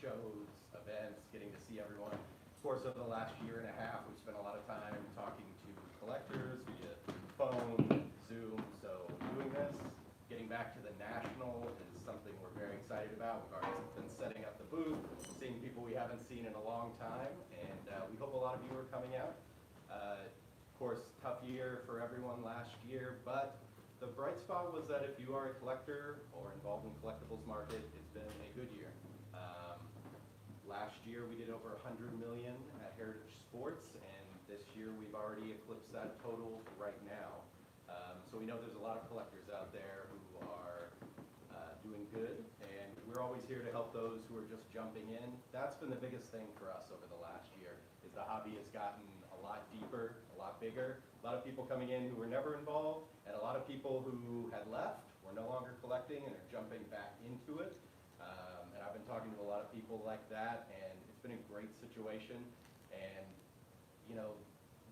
shows, events, getting to see everyone. Of course, over the last year and a half, we've spent a lot of time talking to collectors via phone, Zoom. So doing this, getting back to the National is something we're very excited about. We've already been setting up the booth, seeing people we haven't seen in a long time, and we hope a lot of you are coming out. Of course, tough year for everyone last year, but the bright spot was that if you are a collector or involved in the collectibles market, it's been a good year. Last year we did over 100 million at Heritage Sports, and this year we've already eclipsed that total right now. So we know there's a lot of collectors out there who are doing good, and we're always here to help those who are just jumping in. That's been the biggest thing for us over the last year, is the hobby has gotten a lot deeper, a lot bigger. A lot of people coming in who were never involved, and a lot of people who had left, were no longer collecting, and are jumping back into it. And I've been talking to a lot of people like that, and it's been a great situation. And, you know,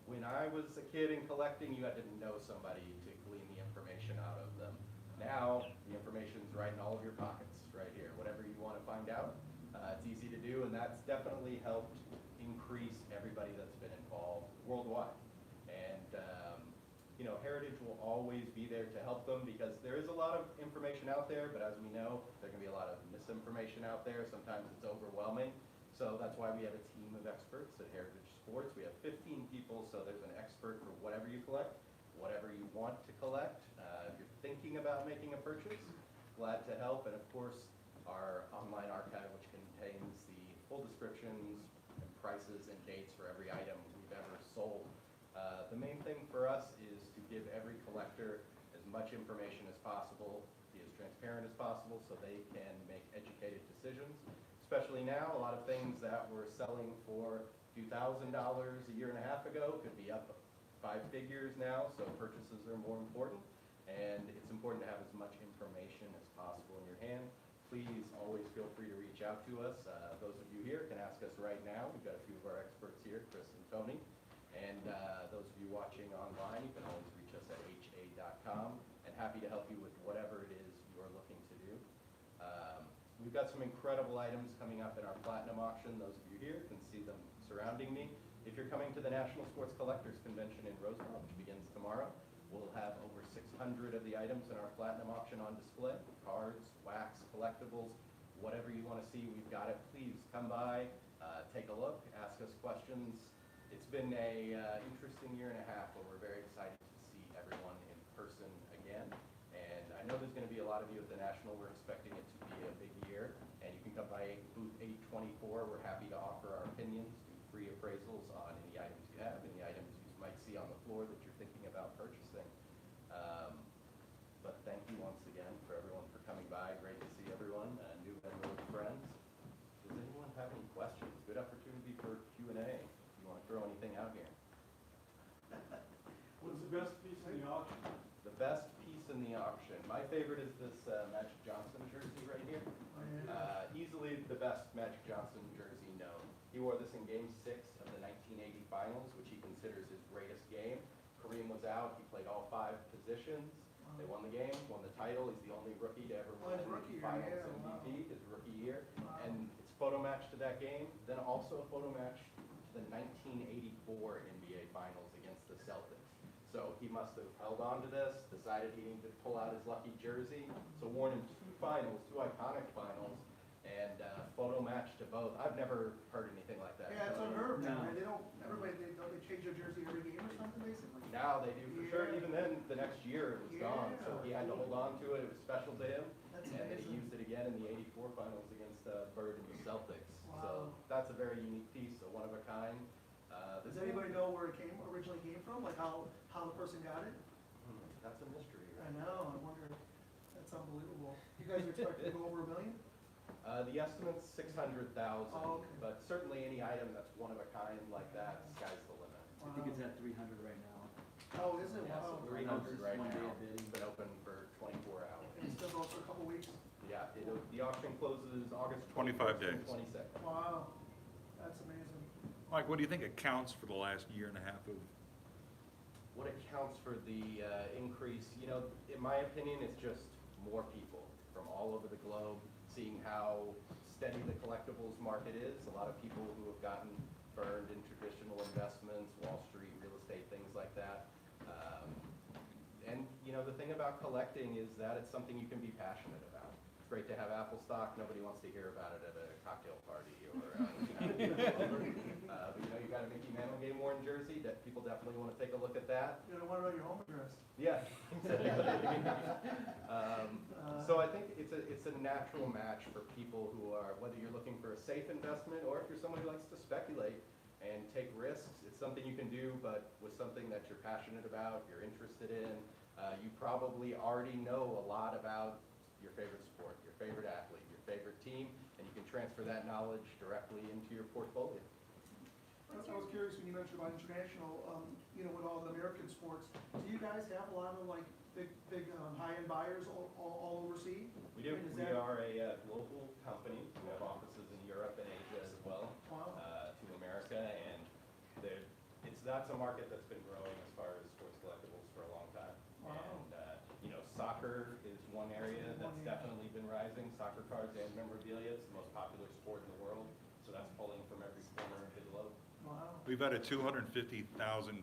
when I was a kid in collecting, you had to know somebody to glean the information out of them. Now, the information's right in all of your pockets, right here. Whatever you want to find out, it's easy to do, and that's definitely helped increase everybody that's been involved worldwide. And, you know, Heritage will always be there to help them, because there is a lot of information out there, but as we know, there can be a lot of misinformation out there. Sometimes it's overwhelming. So that's why we have a team of experts at Heritage Sports. We have 15 people, so there's an expert for whatever you collect, whatever you want to collect. If you're thinking about making a purchase, glad to help. And of course, our online archive, which contains the full descriptions, and prices, and dates for every item we've ever sold. The main thing for us is to give every collector as much information as possible, be as transparent as possible, so they can make educated decisions. Especially now, a lot of things that were selling for a few $1,000s a year and a half ago could be up 5 figures now, so purchases are more important. And it's important to have as much information as possible in your hand. Please always feel free to reach out to us. Those of you here can ask us right now. We've got a few of our experts here, Chris and Tony. And those of you watching online, you can always reach us at ha.com, and happy to help you with whatever it is you're looking to do. We've got some incredible items coming up in our Platinum auction. Those of you here can see them surrounding me. If you're coming to the National Sports Collectors Convention in Roseville, which begins tomorrow, we'll have over 600 of the items in our Platinum auction on display. Cards, wax, collectibles, whatever you want to see, we've got it. Please come by, take a look, ask us questions. It's been a interesting year and a half, but we're very excited to see everyone in person again. And I know there's going to be a lot of you at the National. We're expecting it to be a big year. And you can come by booth 824. We're happy to offer our opinions, do free appraisals on any items you have, any items you might see on the floor that you're thinking about purchasing. But thank you once again for everyone for coming by. Great to see everyone, new and old friends. Does anyone have any questions? Good opportunity for Q&A. You want to throw anything out here? What's the best piece in the auction? The best piece in the auction. My favorite is this Magic Johnson jersey right here. Easily the best Magic Johnson jersey known. He wore this in Game 6 of the 1980 Finals, which he considers his greatest game. Kareem was out. He played all 5 positions. They won the game, won the title. He's the only rookie to ever win Finals MVP, his rookie year. And it's photo match to that game. Then also a photo match to the 1984 NBA Finals against the Celtics. So he must have held on to this, decided he needed to pull out his lucky jersey. So worn in 2 finals, 2 iconic finals, and photo match to both. I've never heard anything like that. Yeah, it's unheard of. No. Everybody, don't they change their jersey every game or something, basically? Now they do for sure. Even then, the next year it was gone, so he had to hold on to it. It was special to him. That's and then he amazing. used it again in the '84 finals against Bird and the Celtics. Wow. So that's a very unique piece, a one of a kind. Does anybody know where it originally came from? Like how the person got it? That's a mystery. I know. I wonder. That's unbelievable. You guys are expecting to go over $1 million? The estimate's 600,000, okay. but certainly any item that's one of a kind like that, sky's the limit. I think it's at 300 right now. Oh, is it? Yeah, Wow. so 300 right One day now. of bidding. It's been open for 24 hours. And it still goes for a couple weeks? Yeah, the auction closes August 25 days. days. 22nd. Wow. That's amazing. Mike, what do you think accounts for the last year and a half of? What accounts for the increase, you know, in my opinion, it's just more people. from all over the globe, seeing how steady the collectibles market is. A lot of people who have gotten burned in traditional investments, Wall Street, real estate, things like that. And the thing about collecting is that it's something you can be passionate about. It's great to have Apple stock. Nobody wants to hear about it at a cocktail party or but you got a Mickey Mantle game worn jersey that people definitely want to take a look at that. You don't want to know your home address. Yeah. So I think it's a natural match for people who are, whether you're looking for a safe investment or if you're someone who likes to speculate and take risks. It's something you can do, but with something that you're passionate about, you're interested in. You probably already know a lot about your favorite sport, your favorite athlete, your favorite team, and you can transfer that knowledge directly into your portfolio. I was curious when you mentioned about international, with all the American sports, do you guys have a lot of like big high-end buyers all overseas? We do. I mean, is We that- are a global company. We have offices in Europe and Asia as well, Wow. to America, and that's a market that's been growing as far as sports collectibles for a long time. Wow. And soccer is one area that's definitely been rising. Soccer cards and memorabilia, it's the most popular sport in the world, so that's pulling from every corner of the globe. Wow. We've had 250,000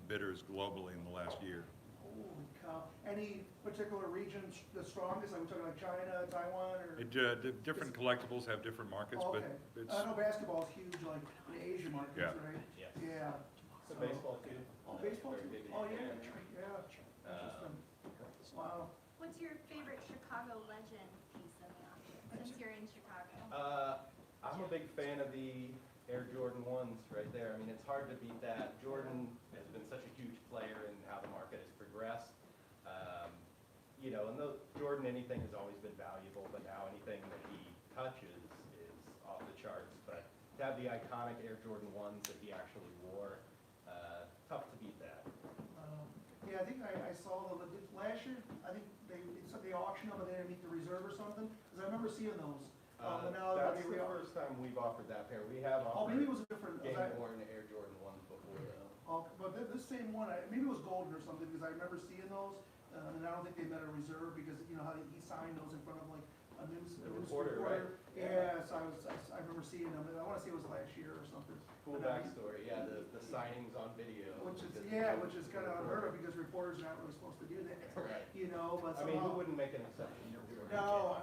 bidders globally in the last year. Holy cow. Any particular region the strongest? Like we're talking like China, Taiwan, or? Different collectibles have different markets, Oh, but okay. it's, I know basketball's huge, like in the Asian markets, Yeah. right? Yes. Yeah. So baseball too. Oh, baseball Very too? big in Oh, yeah, Japan. yeah. Interesting. Wow. What's your favorite Chicago legend piece of the auction, since you're in Chicago? I'm a big fan of the Air Jordan 1s right there. I mean, it's hard to beat that. Jordan has been such a huge player in how the market has progressed. And the Jordan anything has always been valuable, but now anything that he touches is off the charts. But to have the iconic Air Jordan 1s that he actually wore, tough to beat that. Yeah, I think I saw last year, I think they auctioned them, but they didn't meet the reserve or something, because I remember seeing those. But now That's they the re-auctioned. first time we've offered that pair. We have Oh, maybe it offered was a different, was game-worn Air Jordan 1s before, though. but this same one, maybe it was golden or something, because I remember seeing those, and I don't think they met a reserve, because you know how he signed those in front of like a news reporter, right? Yeah, so I remember seeing them, and I wanna say it was last year or something. Cool But now he- backstory, yeah, the signings on video. Which is, because- which is kind of unheard of, because reporters are not really supposed to do that, Right. but I mean, who somehow. wouldn't make an exception? No,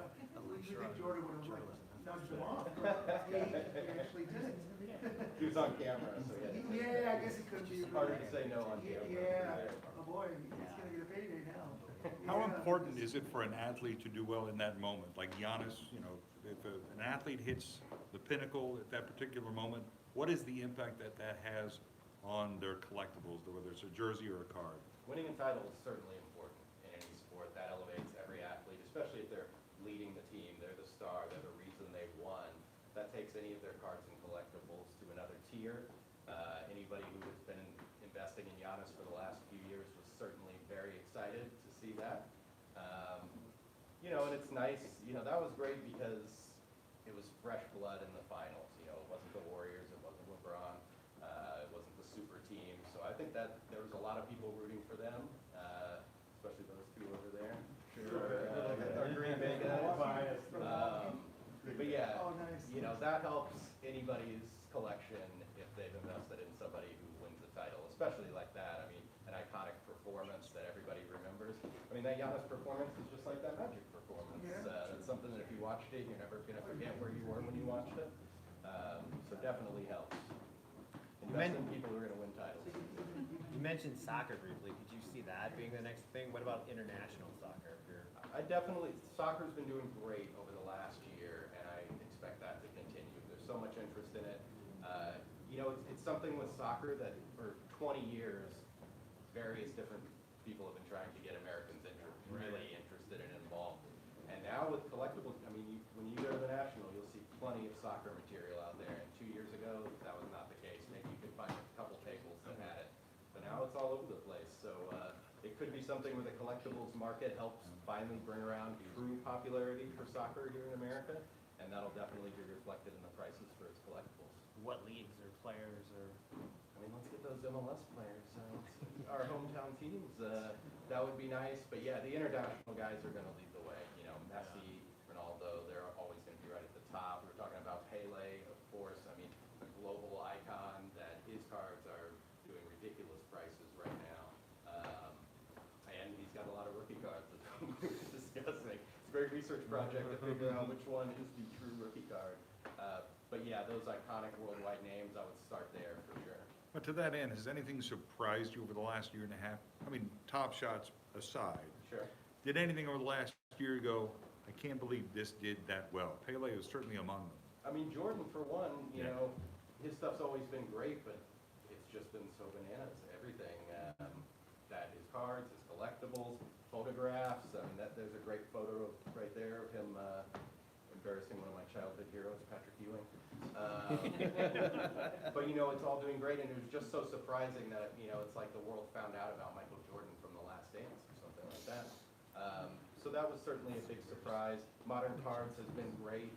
you think Jordan would have like nudged him off, but he actually didn't. He was on camera, so yeah. Yeah, I guess he couldn't be. It's harder to say no on camera. Yeah, oh boy, he's gonna get a payday now. how Yeah. important is it for an athlete to do well in that moment? Like Giannis, if an athlete hits the pinnacle at that particular moment, what is the impact that has on their collectibles, whether it's a jersey or a card? Winning a title is certainly important in any sport. That elevates every athlete, especially if they're leading the team. They're the star. They're the reason they won. That takes any of their cards and collectibles to another tier. Anybody who has been investing in Giannis for the last few years was certainly very excited to see that. And it's nice. That was great because it was fresh blood in the finals. It wasn't the Warriors. It wasn't LeBron. It wasn't the super team. So I think that there was a lot of people rooting for them, especially those two over there. Our Green Bay guys. But yeah, Oh, nice. that helps anybody's collection if they've invested in somebody who wins a title, especially like that. I mean, an iconic performance that everybody remembers. I mean, that Giannis performance is just like that Magic performance. Yeah. That's something that if you watched it, you're never going to forget where you were when you watched it. So definitely helps. Invest in people who are going to win titles. You mentioned soccer briefly. Could you see that being the next thing? What about international soccer? Soccer's been doing great over the last year, and I expect that to continue. There's so much interest in it. It's something with soccer that for 20 years, various different people have been trying to get Americans really interested and involved. And now with collectibles, I mean, when you go to the National, you'll see plenty of soccer material out there. And 2 years ago, that was not the case. Maybe you could find a couple tables that had it. But now it's all over the place. So it could be something where the collectibles market helps finally bring around true popularity for soccer here in America. And that'll definitely be reflected in the prices for its collectibles. What leagues or players or? I mean, let's get those MLS players, our hometown teams. That would be nice. But yeah, the international guys are going to lead the way. Messi, Ronaldo. great research project to figure out which one is the true rookie card. But yeah, those iconic worldwide names, I would start there for sure. But to that end, has anything surprised you over the last year and a half? I mean, Top Shots aside, Sure. did anything over the last year go, I can't believe this did that well? Pele was certainly among them. I mean, Jordan, for one, you Yeah. know, his stuff's always been great, but it's just been so bananas. Everything, that his cards, his collectibles, photographs. I mean, there's a great photo right there of him embarrassing one of my childhood heroes, Patrick Ewing. But you know, it's all doing great, and it was just so surprising that you know, it's like the world found out about Michael Jordan from The Last Dance or something like that. So that was certainly a big surprise. Modern cards has been great.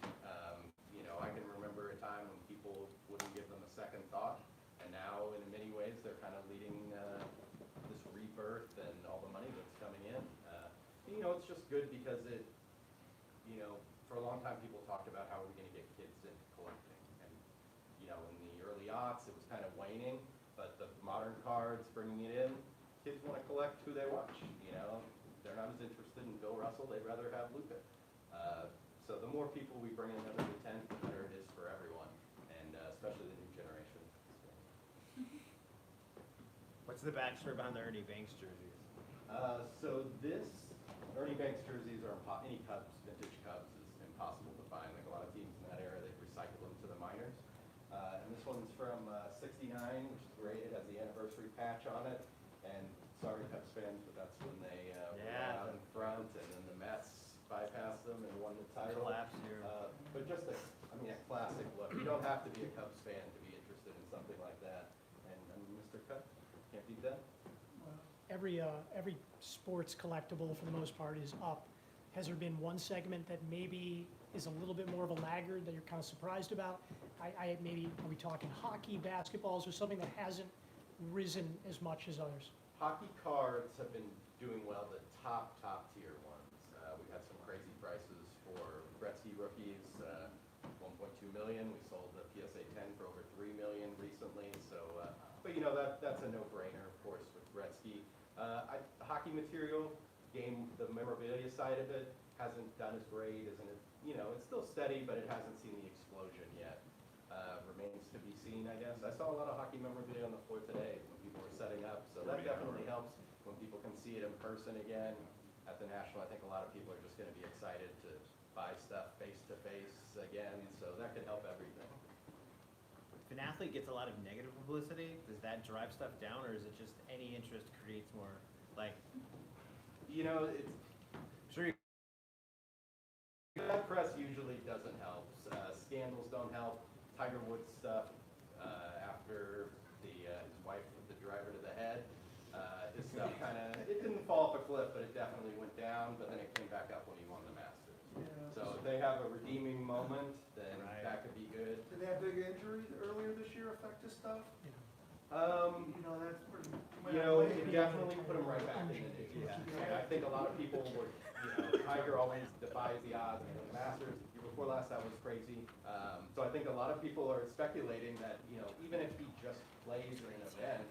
You know, I can remember a time when people wouldn't give them a second thought, and now in many ways they're kind of leading this rebirth and all the money that's coming in. You know, it's just good because it, you know, for a long time people talked about how we're going to get kids into collecting, and you know, in the early aughts it was kind of waning, but the modern cards bringing it in, kids want to collect who they watch. You know, they're not as interested in Bill Russell; they'd rather have Luka. So the more people we bring in under the tent, the better it is for everyone, and especially the new generation. What's the backstory behind the Ernie Banks jerseys? So this Ernie Banks jerseys are any Cubs, vintage Cubs, is impossible to find. Like a lot of teams in that era, they recycle them to the minors. And this one's from '69, which is great. It has the anniversary patch on it. And sorry, Cubs fans, but that's when they were out in front, and then the Mets bypassed them and won the title. Collapse here. But just a classic look. You don't have to be a Cubs fan to be interested in something like that. And Mr. Cut, can't beat that. Every sports collectible, for the most part, is up. Has there been one segment that maybe is a little bit more of a laggard that you're kind of surprised about? Maybe, are we talking hockey, basketballs, or something that hasn't risen as much as others? Hockey cards have been doing well, the top tier ones. We had some crazy prices for Gretzky rookies, 1.2 million. We sold the PSA 10 for over 3 million recently. So, but you know, that's a no-brainer, of course, with Gretzky. The hockey material game, the memorabilia side of it hasn't done as great, isn't it? You know, it's still steady, but it hasn't seen the explosion yet. Remains to be seen, I guess. I saw a lot of hockey memorabilia on the floor today when people were setting up, so that definitely helps when people can see it in person again. At the National, I think a lot of people are just going to be excited to buy stuff face-to-face again, so that could help everything. If an athlete gets a lot of negative publicity, does that drive stuff down, or is it just any interest creates more? Like, You know, it's sure. bad press usually doesn't help. Scandals don't help. Tiger Woods stuff after his wife put the driver to the head. His stuff it didn't fall off a cliff, but it definitely went down. But then it came back up when he won the Masters. Yeah. So if they have a redeeming moment, then Right. that could be good. Did they have big injuries earlier this year affect his stuff? You know, that's pretty. You know, it definitely put him right back in the news. Yeah. And I think a lot of people were, you know, Tiger always defies the odds. You know, the Masters, year before last, that was crazy. So I think a lot of people are speculating that, you know, even if he just plays in an event,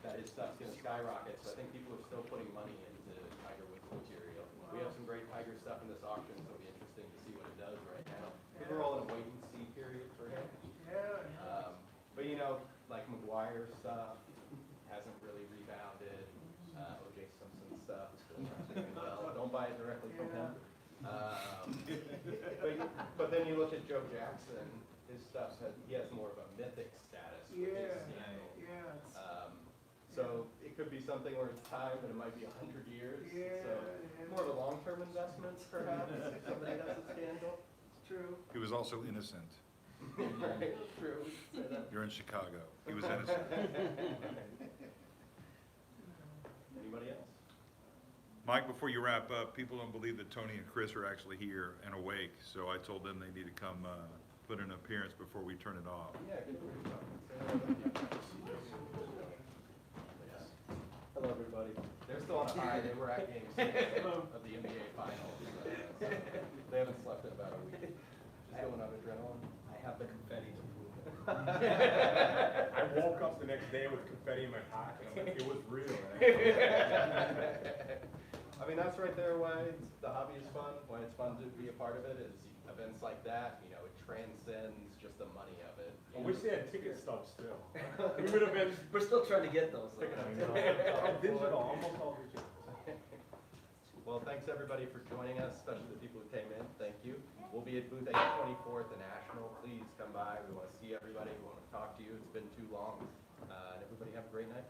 that his stuff's gonna skyrocket. So I think people are still putting money into Tiger Woods material. We have some great Tiger stuff in this auction, so it'll be interesting to see what it does right now. Because we're all in a wait and see period for him. Yeah. But you know, like McGuire's stuff hasn't really rebounded. O.J. Simpson's stuff still not doing well. Don't buy it directly from him. But then you look at Joe Jackson, his he has more of a mythic status. with his scandal. So it could be something where it's time, but it might be 100 years. So more of a long-term investment, perhaps, if somebody has a scandal. It's true. He was also innocent. Right, true. We should say that. You're in Chicago. He was innocent. Anybody else? Mike, before you wrap up, people don't believe that Tony and Chris are actually here and awake, so I told them they need to come put in an appearance before we turn it off. Yeah, good for you. Hello, everybody. They're still on a high. They were at Game 6 of the NBA Finals. So they haven't slept in about a week. Just going on adrenaline. I have the confetti to prove it. I woke up the next day with confetti in my pocket. I'm like, it was real. Man. I've mean, that's right there why the hobby is fun, why it's fun to be a part of it, is events like that, you know, it transcends just the money of it. I wish they had ticket stubs still. We would have been. We're still trying to get those. though. Digital, almost all digital. Well, thanks everybody for joining us, especially the people who came in, thank you. We'll be at booth 824 at the National, please come by, we want to see everybody, we want to talk to you, it's been too long. And everybody have a great night.